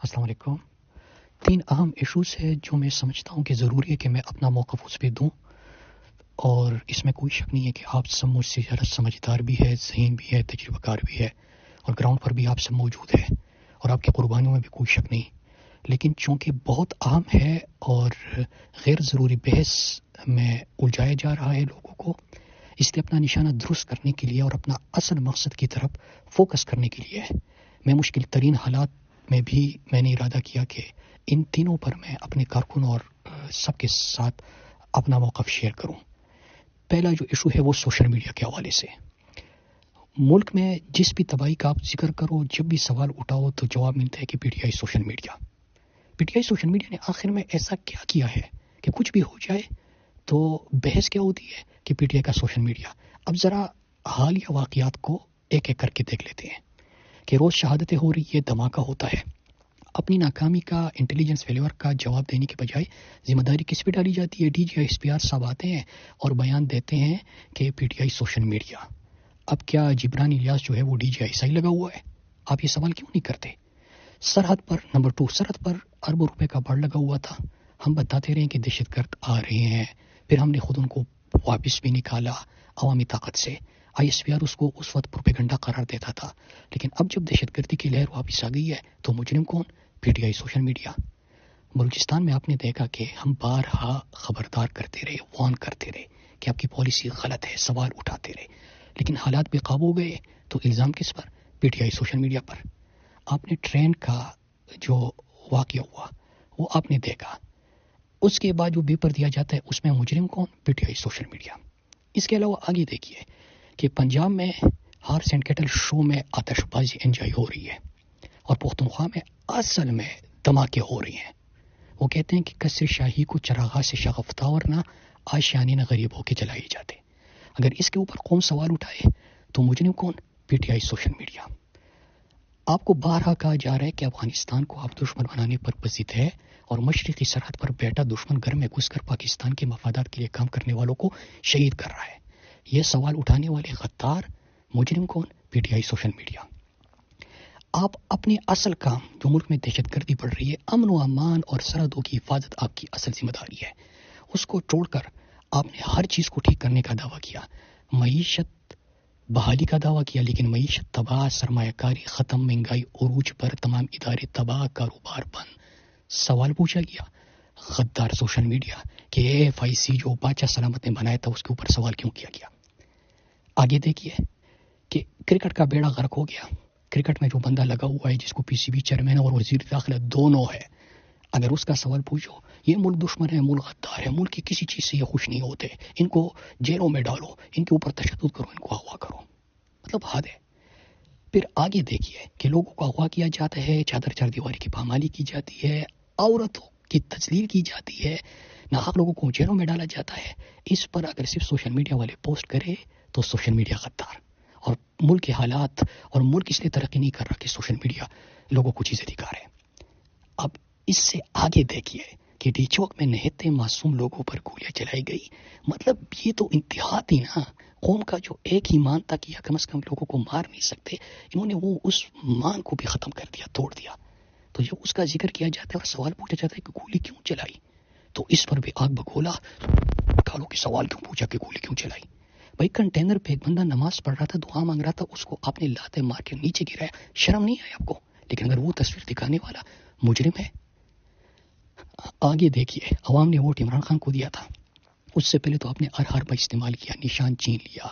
السلام علیکم. 3 اہم ایشوز ہے جو میں سمجھتا ہوں کہ ضروری ہے کہ میں اپنا موقف اس پہ دوں، اور اس میں کوئی شک نہیں ہے کہ آپ سب مجھ سے زیادہ سمجھدار بھی ہے، ذہین بھی ہے، تجربہ کار بھی ہے، اور گراؤنڈ پر بھی آپ سب موجود ہے اور آپ کی قربانیوں میں بھی کوئی شک نہیں. لیکن چونکہ بہت اہم ہے اور غیر ضروری بحث میں الجھایا جا رہا ہے لوگوں کو، اس لیے اپنا نشانہ درست کرنے کے لیے اور اپنا اصل مقصد کی طرف فوکس کرنے کے لیے میں مشکل ترین حالات میں بھی میں نے ارادہ کیا کہ ان تینوں پر میں اپنے کارکن اور سب کے ساتھ اپنا موقف شیئر کروں. پہلا جو ایشو ہے وہ سوشل میڈیا کے حوالے سے. ملک میں جس بھی تباہی کا آپ ذکر کرو، جب بھی سوال اٹھاؤ تو جواب ملتا ہے کہ P T I social media. P T I social media نے آخر میں ایسا کیا کیا ہے کہ کچھ بھی ہو جائے تو بحث کیا ہوتی ہے کہ پی ٹی آئی کا سوشل میڈیا. اب ذرا حالیہ واقعات کو ایک ایک کر کے دیکھ لیتے ہیں کہ روز شہادتیں ہو رہی ہے، دھماکہ ہوتا ہے. اپنی ناکامی کا، انٹیلیجنس فیلیور کا جواب دینے کے بجائے ذمہ داری کس پہ ڈالی جاتی ہے؟ D G I S P R صاحب آتے ہیں اور بیان دیتے ہیں کہ P T I social media. اب کیا جبران الیاس جو ہے وہ ڈی جی آئی ایسا ہی لگا ہوا ہے؟ آپ یہ سوال کیوں نہیں کرتے؟ سرحد پر نمبر 2 سرحد پر اربوں روپے کا بڑ لگا ہوا تھا. ہم بتاتے رہے کہ دہشت گرد آ رہے ہیں، پھر ہم نے خود ان کو واپس بھی نکالا عوامی طاقت سے. آئی ایس پی آر اس کو اس وقت پروپیگنڈا قرار دیتا تھا، لیکن اب جب دہشت گردی کی لہر واپس آ گئی ہے تو مجرم کون؟ P T I social media. Balochistan میں آپ نے دیکھا کہ ہم بارہا خبردار کرتے رہے، وارن کرتے رہے کہ آپ کی پالیسی غلط ہے، سوال اٹھاتے رہے، لیکن حالات بے قابو ہو گئے تو الزام کس پر؟ P T I social media پر. آپ نے ٹرین کا جو واقعہ ہوا وہ آپ نے دیکھا، اس کے بعد جو پیپر دیا جاتا ہے اس میں مجرم کون؟ P T I social media. اس کے علاوہ آگے دیکھیے کہ پنجاب میں ہارس اینڈ کیٹل شو میں آتش بازی انجوائے ہو رہی ہے، اور پختونخوا میں اصل میں دھماکے ہو رہی ہیں. وہ کہتے ہیں کہ قصر شاہی کو چراغاں سے شگفتہ اور نہ آشیانے نہ غریب ہو کے جلائے جاتے. اگر اس کے اوپر قوم سوال اٹھائے تو مجرم کون؟ P T I social media. آپ کو بارہا کہا جا رہا ہے کہ افغانستان کو آپ دشمن بنانے پر پزید ہے، اور مشرقی سرحد پر بیٹھا دشمن گھر میں گھس کر پاکستان کے مفادات کے لیے کام کرنے والوں کو شہید کر رہا ہے. یہ سوال اٹھانے والے غدار مجرم کون؟ P T I social media. آپ اپنے اصل کام جو ملک میں دہشت گردی بڑھ رہی ہے، امن و امان اور سرحدوں کی حفاظت آپ کی اصل ذمہ داری ہے، اس کو چھوڑ کر آپ نے ہر چیز کو ٹھیک کرنے کا دعویٰ کیا، معیشت بحالی کا دعویٰ کیا، لیکن معیشت تباہ، سرمایہ کاری ختم، مہنگائی عروج پر، تمام ادارے تباہ، کاروبار بند. سوال پوچھا گیا غدار سوشل میڈیا کہ AFIC جو بادشاہ سلامت نے بنایا تھا اس کے اوپر سوال کیوں کیا گیا؟ آگے دیکھیے کہ کرکٹ کا بیڑا غرق ہو گیا. کرکٹ میں جو بندہ لگا ہوا ہے جس کو پی سی بی چیئرمین اور وزیر داخلہ دونوں ہے، اگر اس کا سوال پوچھو، یہ ملک دشمن ہے، ملک غدار ہے، ملک کی کسی چیز سے یہ خوش نہیں ہوتے، ان کو جیلوں میں ڈالو، ان کے اوپر تشدد کرو، ان کو اغوا کرو. مطلب حد ہے. پھر آگے دیکھیے کہ لوگوں کو اغوا کیا جاتا ہے، چادر چار دیواری کی پامالی کی جاتی ہے، عورتوں کی تذلیل کی جاتی ہے، ناحق لوگوں کو جیلوں میں ڈالا جاتا ہے. اس پر اگر صرف سوشل میڈیا والے پوسٹ کرے تو سوشل میڈیا غدار. اور ملک کے حالات اور ملک اس لیے ترقی نہیں کر رہا کہ سوشل میڈیا لوگوں کو چیزیں دکھا رہے. اب اس سے آگے دیکھیے کہ ڈی چوک میں نہتے معصوم لوگوں پر گولیاں چلائی گئی. مطلب یہ تو انتہا تھی نا. قوم کا جو ایک ہی مان تھا کہ یا کم از کم لوگوں کو مار نہیں سکتے، انہوں نے وہ اس مان کو بھی ختم کر دیا، توڑ دیا. تو جب اس کا ذکر کیا جاتا ہے اور سوال پوچھا جاتا ہے کہ گولی کیوں چلائی، تو اس پر بھی آگ بگولا کالوں کے سوال کیوں پوچھا کہ گولی کیوں چلائی. بھائی کنٹینر پہ ایک بندہ نماز پڑھ رہا تھا، دعا مانگ رہا تھا، اس کو آپ نے لاتے مار کے نیچے گرایا، شرم نہیں آئی آپ کو؟ لیکن اگر وہ تصویر دکھانے والا مجرم ہے. آگے دیکھیے عوام نے ووٹ عمران خان کو دیا تھا، اس سے پہلے تو آپ نے ہر استعمال کیا، نشان چین لیا،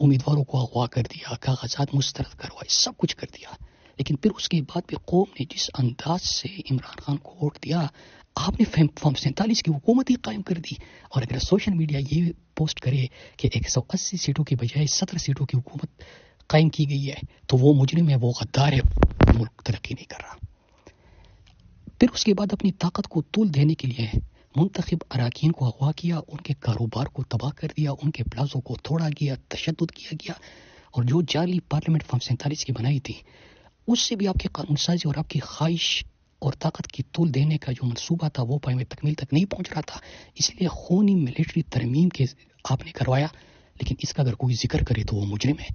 امیدواروں کو اغوا کر دیا، کاغذات مسترد کروائے، سب کچھ کر دیا. لیکن پھر اس کے بعد بھی قوم نے جس انداز سے عمران خان کو ووٹ دیا، آپ نے فارم 47 کی حکومت ہی قائم کر دی. اور اگر سوشل میڈیا یہ پوسٹ کرے کہ 180 سیٹوں کی بجائے 17 سیٹوں کی حکومت قائم کی گئی ہے تو وہ مجرم ہے، وہ غدار ہے، ملک ترقی نہیں کر رہا. پھر اس کے بعد اپنی طاقت کو طول دینے کے لیے منتخب اراکین کو اغوا کیا، ان کے کاروبار کو تباہ کر دیا، ان کے پلازوں کو توڑا گیا، تشدد کیا گیا. اور جو جعلی پارلیمنٹ فارم 47 کی بنائی تھی، اس سے بھی آپ کی قانون سازی اور آپ کی خواہش اور طاقت کی طول دینے کا جو منصوبہ تھا وہ پائے تکمیل تک نہیں پہنچ رہا تھا. اس لیے خونی ملٹری ترمیم کے آپ نے کروایا. لیکن اس کا اگر کوئی ذکر کرے تو وہ مجرم ہے.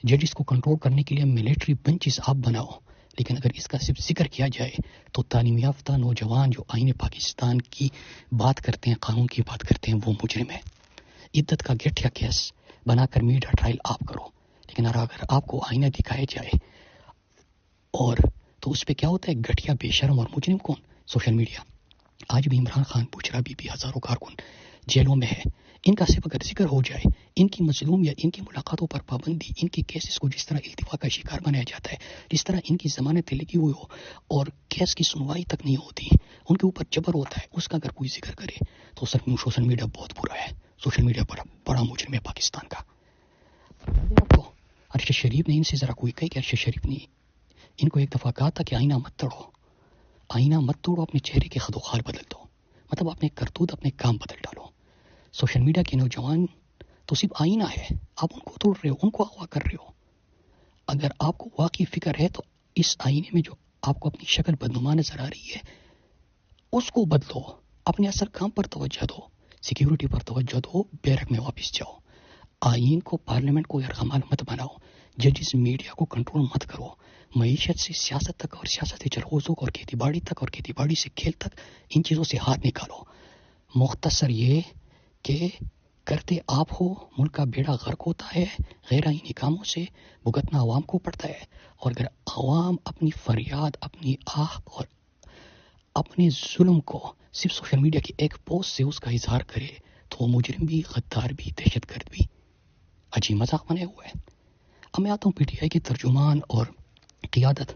ججز کو کنٹرول کرنے کے لیے ملٹری بنچز آپ بناؤ، لیکن اگر اس کا صرف ذکر کیا جائے تو تعلیم یافتہ نوجوان جو آئین پاکستان کی بات کرتے ہیں، قانون کی بات کرتے ہیں، وہ مجرم ہے۔ عدت کا گٹھیا کیس بنا کر میڈیا ٹرائل آپ کرو، لیکن اگر آپ کو آئینہ دکھایا جائے اور تو اس پہ کیا ہوتا ہے؟ گٹھیا، بے شرم اور مجرم کون؟ Social media. آج بھی عمران خان، بچرا بی بی، ہزاروں کارکن جیلوں میں ہے۔ ان کا صرف اگر ذکر ہو جائے، ان کی مظلوم یا ان کی ملاقاتوں پر پابندی، ان کی کیسز کو جس طرح التوا کا شکار بنایا جاتا ہے، جس طرح ان کی ضمانتیں لگی ہوئی ہو اور کیس کی سنوائی تک نہیں ہوتی، ان کے اوپر جبر ہوتا ہے، اس کا اگر کوئی ذکر کرے تو سوشل میڈیا بہت برا ہے۔ سوشل میڈیا بڑا مجرم ہے پاکستان کا۔ آپ کو ارشد شریف نے ان سے ذرا کوئی کہے کہ ارشد شریف نے ان کو ایک دفعہ کہا تھا کہ آئینہ مت توڑو، آئینہ مت توڑو، اپنے چہرے کے خد و خال بدل دو، مطلب اپنے کرتوت، اپنے کام بدل ڈالو۔ سوشل میڈیا کے نوجوان تو صرف آئینہ ہے، آپ ان کو توڑ رہے ہو، ان کو اغوا کر رہے ہو۔ اگر آپ کو واقعی فکر ہے تو اس آئینے میں جو آپ کو اپنی شکل بدنما نظر آ رہی ہے اس کو بدلو، اپنے اصل کام پر توجہ دو، سیکیورٹی پر توجہ دو، بیرک میں واپس جاؤ۔ آئین کو، پارلیمنٹ کو یرغمال مت بناؤ، ججز میڈیا کو کنٹرول مت کرو، معیشت سے سیاست تک اور سیاست سے چرغوزوں اور کھیتی باڑی تک اور کھیتی باڑی سے کھیل تک ان چیزوں سے ہاتھ نکالو۔ مختصر یہ کہ کرتے آپ ہو، ملک کا بیڑا غرق ہوتا ہے، غیر آئینی کاموں سے بھگتنا عوام کو پڑتا ہے، اور اگر عوام اپنی فریاد، اپنی آہ اور اپنے ظلم کو صرف سوشل میڈیا کی ایک پوسٹ سے اس کا اظہار کرے تو وہ مجرم بھی، غدار بھی، دہشت گرد بھی، عجیب مذاق بنے ہوئے ہیں۔ اب میں آتا ہوں پی ٹی آئی کے ترجمان اور قیادت،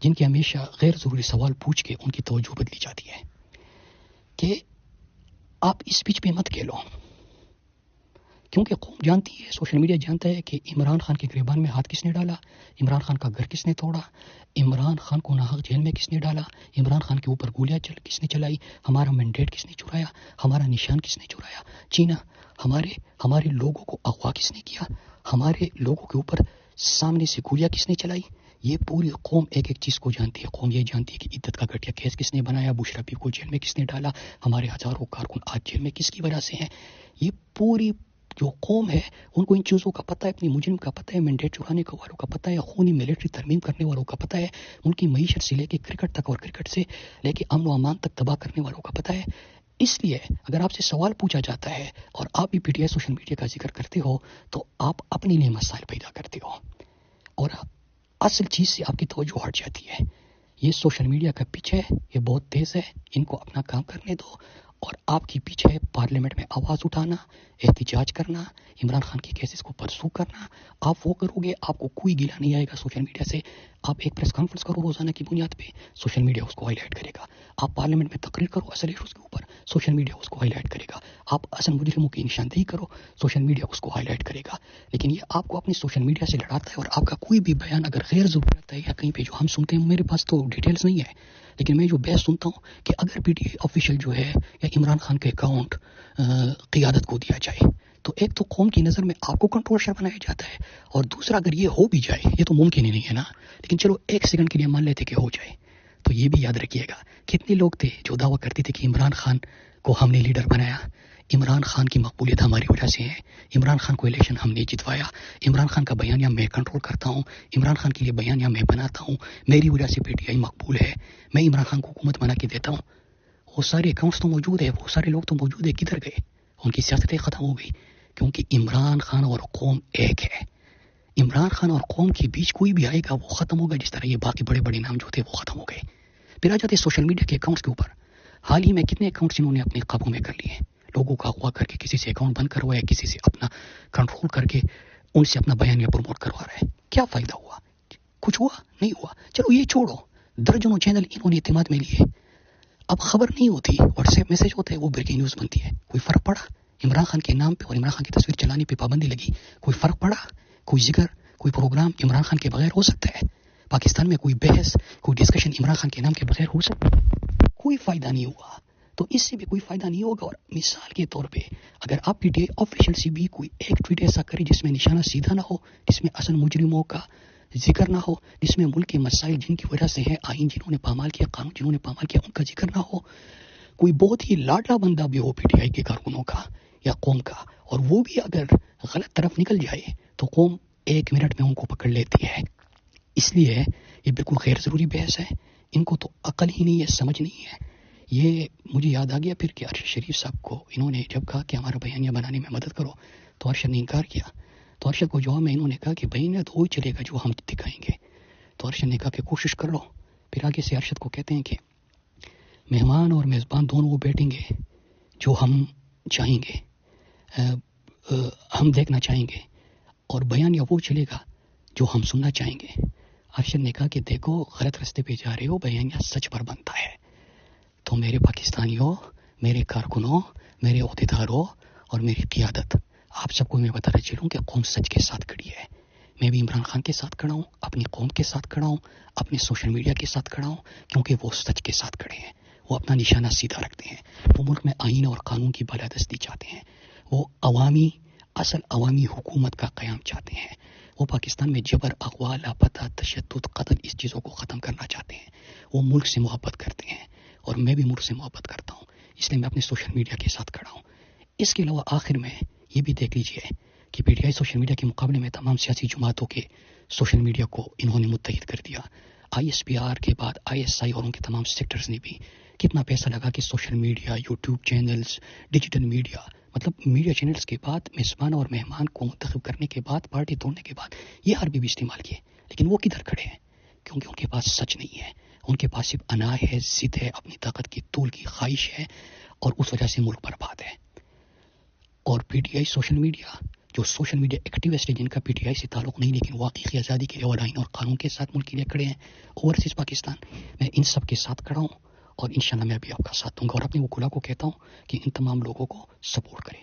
جن کے ہمیشہ غیر ضروری سوال پوچھ کے ان کی توجہ بدلی جاتی ہے، کہ آپ اس پیچ پہ مت کھیلو، کیونکہ قوم جانتی ہے، سوشل میڈیا جانتا ہے کہ عمران خان کے گریبان میں ہاتھ کس نے ڈالا، عمران خان کا گھر کس نے توڑا، عمران خان کو ناحق جیل میں کس نے ڈالا، عمران خان کے اوپر گولیاں کس نے چلائی، ہمارا مینڈیٹ کس نے چرایا، ہمارا نشان کس نے چرایا، چینا، ہمارے لوگوں کو اغوا کس نے کیا، ہمارے لوگوں کے اوپر سامنے سے گولیاں کس نے چلائی۔ یہ پوری قوم ایک ایک چیز کو جانتی ہے۔ قوم یہ جانتی ہے کہ عدت کا گٹھیا کیس کس نے بنایا، بشرا بی کو جیل میں کس نے ڈالا، ہمارے ہزاروں کارکن آج جیل میں کس کی وجہ سے ہیں۔ یہ پوری جو قوم ہے ان کو ان چیزوں کا پتہ ہے، اپنی مجرم کا پتہ ہے، مینڈیٹ چرانے والوں کا پتہ ہے، خونی ملٹری ترمیم کرنے والوں کا پتہ ہے، ان کی معیشت سے لے کے کرکٹ تک اور کرکٹ سے لے کے امن و امان تک تباہ کرنے والوں کا پتہ ہے۔ اس لیے اگر آپ سے سوال پوچھا جاتا ہے اور آپ بھی پی ٹی آئی سوشل میڈیا کا ذکر کرتے ہو تو آپ اپنے لیے مسائل پیدا کرتے ہو اور اصل چیز سے آپ کی توجہ ہٹ جاتی ہے۔ یہ سوشل میڈیا کا پیچھے ہے، یہ بہت تیز ہے، ان کو اپنا کام کرنے دو، اور آپ کی پیچھے پارلیمنٹ میں آواز اٹھانا، احتجاج کرنا، عمران خان کے کیسز کو پرسو کرنا۔ آپ وہ کرو گے، آپ کو کوئی گلہ نہیں آئے گا سوشل میڈیا سے۔ آپ ایک پریس کانفرنس کرو روزانہ کی بنیاد پہ، سوشل میڈیا اس کو ہائی لائٹ کرے گا۔ آپ پارلیمنٹ میں تقریر کرو اصل ایشوز کے اوپر، سوشل میڈیا اس کو ہائی لائٹ کرے گا۔ آپ اصل مجرموں کی نشاندہی کرو، سوشل میڈیا اس کو ہائی لائٹ کرے گا۔ لیکن یہ آپ کو اپنی سوشل میڈیا سے لڑاتا ہے، اور آپ کا کوئی بھی بیان اگر غیر ضروری رہتا ہے یا کہیں پہ جو ہم سنتے ہیں، میرے پاس تو ڈیٹیلز نہیں ہے، لیکن میں جو بحث سنتا ہوں کہ اگر پی ٹی آئی آفیشیل جو ہے یا عمران خان کے اکاؤنٹ قیادت کو دیا جائے تو ایک تو قوم کی نظر میں آپ کو کنٹروورشل بنایا جاتا ہے، اور دوسرا اگر یہ ہو بھی جائے، یہ تو ممکن ہی نہیں ہے نا، لیکن چلو ایک سیکنڈ کے لیے مان لیتے کہ ہو جائے، تو یہ بھی یاد رکھیے گا کتنے لوگ تھے جو دعویٰ کرتے تھے کہ عمران خان کو ہم نے لیڈر بنایا، عمران خان کی مقبولیت ہماری وجہ سے ہے، عمران خان کو الیکشن ہم نے جتوایا، عمران خان کا بیانیہ میں کنٹرول کرتا ہوں، عمران خان کے لیے بیانیہ میں بناتا ہوں، میری وجہ سے پی ٹی آئی مقبول ہے، میں عمران خان کو حکومت بنا کے دیتا ہوں۔ وہ سارے اکاؤنٹس تو موجود ہے، وہ سارے لوگ تو موجود ہے، کدھر گئے؟ ان کی سیاستیں ختم ہو گئی، کیونکہ عمران خان اور قوم ایک ہے۔ عمران خان اور قوم کے بیچ کوئی بھی آئے گا وہ ختم ہوگا، جس طرح یہ باقی بڑے بڑے نام جو تھے وہ ختم ہو گئے۔ پھر آ جاتے سوشل میڈیا کے اکاؤنٹس کے اوپر۔ حال ہی میں کتنے اکاؤنٹس انہوں نے اپنے قابو میں کر لیے ہیں، لوگوں کا اغوا کر کے کسی سے اکاؤنٹ بند کروایا، کسی سے اپنا کنٹرول کر کے ان سے اپنا بیانیہ پروموٹ کروا رہا ہے۔ کیا فائدہ ہوا؟ کچھ ہوا؟ نہیں ہوا۔ چلو یہ چھوڑو، درجنوں چینل انہوں نے اعتماد میں لیے، اب خبر نہیں ہوتی، واٹس ایپ میسج ہوتا ہے، وہ بریکنگ نیوز بنتی ہے۔ کوئی فرق پڑا؟ عمران خان کے نام پہ اور عمران خان کی تصویر چلانے پہ پابندی لگی، کوئی فرق پڑا؟ کوئی ذکر، کوئی پروگرام عمران خان کے بغیر ہو سکتا ہے؟ پاکستان میں کوئی بحث، کوئی ڈسکشن عمران خان کے نام کے بغیر ہو سکتا ہے؟ کوئی فائدہ نہیں ہوا، تو اس سے بھی کوئی فائدہ نہیں ہوگا۔ اور مثال کے طور پہ اگر آپ پی ٹی آئی آفیشیل سے بھی کوئی ایک ٹویٹ ایسا کرے جس میں نشانہ سیدھا نہ ہو، جس میں اصل مجرموں کا ذکر نہ ہو، جس میں ملک کے مسائل جن کی وجہ سے ہے، آئین جنہوں نے پامال کیا، قانون جنہوں نے پامال کیا، ان کا ذکر نہ ہو، کوئی بہت ہی لاڈلا بندہ بھی ہو پی ٹی آئی کے کارکنوں کا یا قوم کا، اور وہ بھی اگر غلط طرف نکل جائے تو قوم 1 منٹ میں ان کو پکڑ لیتی ہے۔ اس لیے یہ بالکل غیر ضروری بحث ہے. ان کو تو عقل ہی نہیں ہے, سمجھ نہیں ہے. یہ مجھے یاد آ گیا پھر کہ ارشد شریف صاحب کو انہوں نے جب کہا کہ ہمارا بیانیہ بنانے میں مدد کرو تو ارشد نے انکار کیا. تو ارشد کو جواب میں انہوں نے کہا کہ بیانیہ تو وہی چلے گا جو ہم دکھائیں گے. تو ارشد نے کہا کہ کوشش کر لو. پھر آگے سے ارشد کو کہتے ہیں کہ مہمان اور میزبان دونوں وہ بیٹھیں گے جو ہم چاہیں گے, ہم دیکھنا چاہیں گے, اور بیانیہ وہ چلے گا جو ہم سننا چاہیں گے. ارشد نے کہا کہ دیکھو غلط راستے پہ جا رہے ہو, بیانیہ سچ پر بنتا ہے. تو میرے پاکستانیوں, میرے کارکنوں, میرے عہدیداروں اور میری قیادت, آپ سب کو میں بتانا چلوں کہ قوم سچ کے ساتھ کھڑی ہے. میں بھی عمران خان کے ساتھ کھڑا ہوں, اپنی قوم کے ساتھ کھڑا ہوں, اپنے سوشل میڈیا کے ساتھ کھڑا ہوں, کیونکہ وہ سچ کے ساتھ کھڑے ہیں. وہ اپنا نشانہ سیدھا رکھتے ہیں. وہ ملک میں آئین اور قانون کی بالادستی چاہتے ہیں. وہ اصل عوامی حکومت کا قیام چاہتے ہیں. وہ پاکستان میں جبر, اغوا, لاپتہ, تشدد, قتل, اس چیزوں کو ختم کرنا چاہتے ہیں. وہ ملک سے محبت کرتے ہیں اور میں بھی ملک سے محبت کرتا ہوں, اس لیے میں اپنے سوشل میڈیا کے ساتھ کھڑا ہوں. اس کے علاوہ آخر میں یہ بھی دیکھ لیجئے کہ P T I social media کے مقابلے میں تمام سیاسی جماعتوں کے سوشل میڈیا کو انہوں نے متحد کر دیا. آئی ایس پی آر کے بعد آئی ایس آئی اور ان کے تمام سیکٹرز نے بھی کتنا پیسہ لگا کہ social media, YouTube channels, digital media, مطلب میڈیا چینلز کے بعد میزبان اور مہمان کو منتخب کرنے کے بعد, پارٹی توڑنے کے بعد یہ عربی بھی استعمال کیے. لیکن وہ کدھر کھڑے ہیں؟ کیونکہ ان کے پاس سچ نہیں ہے. ان کے پاس صرف انا ہے, ضد ہے, اپنی طاقت کی طول کی خواہش ہے, اور اس وجہ سے ملک برباد ہے. اور پی ٹی آئی سوشل میڈیا, جو سوشل میڈیا ایکٹیوسٹ ہیں جن کا پی ٹی آئی سے تعلق نہیں لیکن واقعی آزادی کے لیے اور آئین اور قانون کے ساتھ ملک کے لیے کھڑے ہیں اوورسیز پاکستان, میں ان سب کے ساتھ کھڑا ہوں اور انشاءاللہ میں بھی آپ کا ساتھ دوں گا. اور اپنے وکلا کو کہتا ہوں کہ ان تمام لوگوں کو سپورٹ کریں.